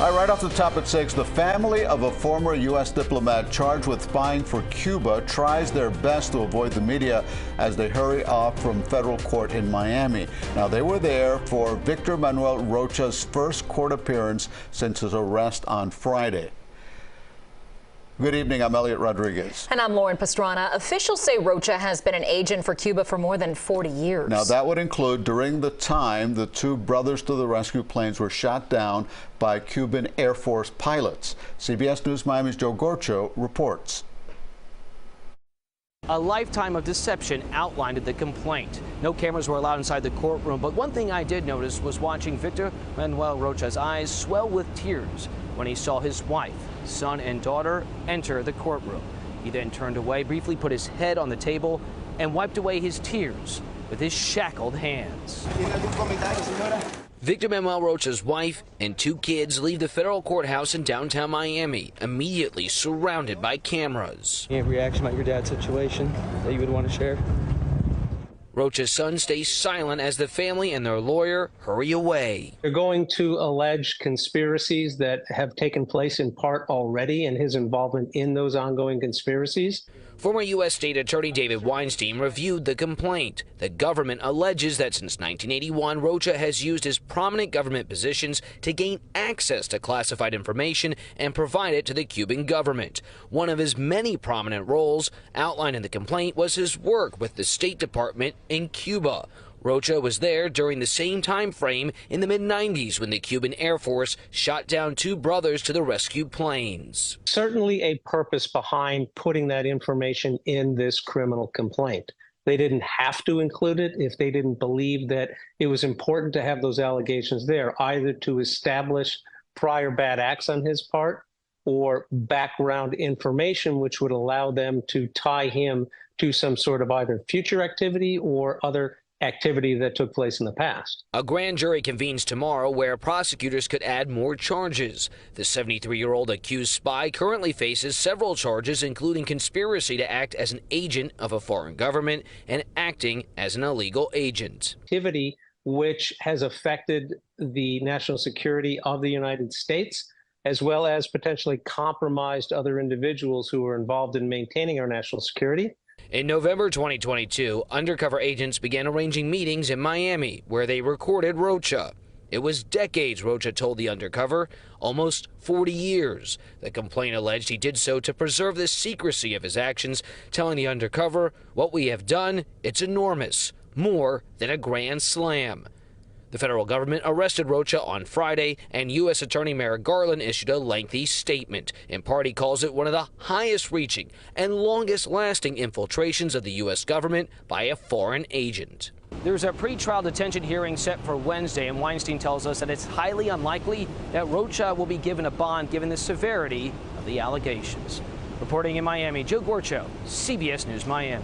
All right, right off the top at 6, the family of a former U.S. diplomat charged with spying for Cuba tries their best to avoid the media as they hurry off from federal court in Miami. Now, they were there for Victor Manuel Rocha's first court appearance since his arrest on Friday. Good evening, I'm Elliot Rodriguez. And I'm Lauren Pastrana. Officials say Rocha has been an agent for Cuba for more than 40 years. Now, that would include during the time the two brothers to the rescue planes were shot down by Cuban Air Force pilots. CBS News Miami's Joe Gorcho reports. A lifetime of deception outlined in the complaint. No cameras were allowed inside the courtroom, but one thing I did notice was watching Victor Manuel Rocha's eyes swell with tears when he saw his wife, son, and daughter enter the courtroom. He then turned away, briefly put his head on the table, and wiped away his tears with his shackled hands. Victor Manuel Rocha's wife and two kids leave the federal courthouse in downtown Miami, immediately surrounded by cameras. Any reaction about your dad's situation that you would want to share? Rocha's son stays silent as the family and their lawyer hurry away. They're going to allege conspiracies that have taken place in part already and his involvement in those ongoing conspiracies. Former U.S. State Attorney David Weinstein reviewed the complaint. The government alleges that since 1981, Rocha has used his prominent government positions to gain access to classified information and provide it to the Cuban government. One of his many prominent roles outlined in the complaint was his work with the State Department in Cuba. Rocha was there during the same time frame in the mid-90s when the Cuban Air Force shot down two brothers to the rescued planes. Certainly a purpose behind putting that information in this criminal complaint. They didn't have to include it if they didn't believe that it was important to have those allegations there, either to establish prior bad acts on his part or background information which would allow them to tie him to some sort of either future activity or other activity that took place in the past. A grand jury convenes tomorrow where prosecutors could add more charges. The 73-year-old accused spy currently faces several charges, including conspiracy to act as an agent of a foreign government and acting as an illegal agent. Activity which has affected the national security of the United States, as well as potentially compromised other individuals who are involved in maintaining our national security. In November 2022, undercover agents began arranging meetings in Miami where they recorded Rocha. It was decades, Rocha told the undercover, almost 40 years. The complaint alleged he did so to preserve the secrecy of his actions, telling the undercover, "What we have done, it's enormous, more than a grand slam." The federal government arrested Rocha on Friday, and U.S. Attorney Merrick Garland issued a lengthy statement. In part, he calls it one of the highest-reaching and longest-lasting infiltrations of the U.S. government by a foreign agent. There's a pretrial detention hearing set for Wednesday, and Weinstein tells us that it's highly unlikely that Rocha will be given a bond given the severity of the allegations. Reporting in Miami, Joe Gorcho, CBS News Miami.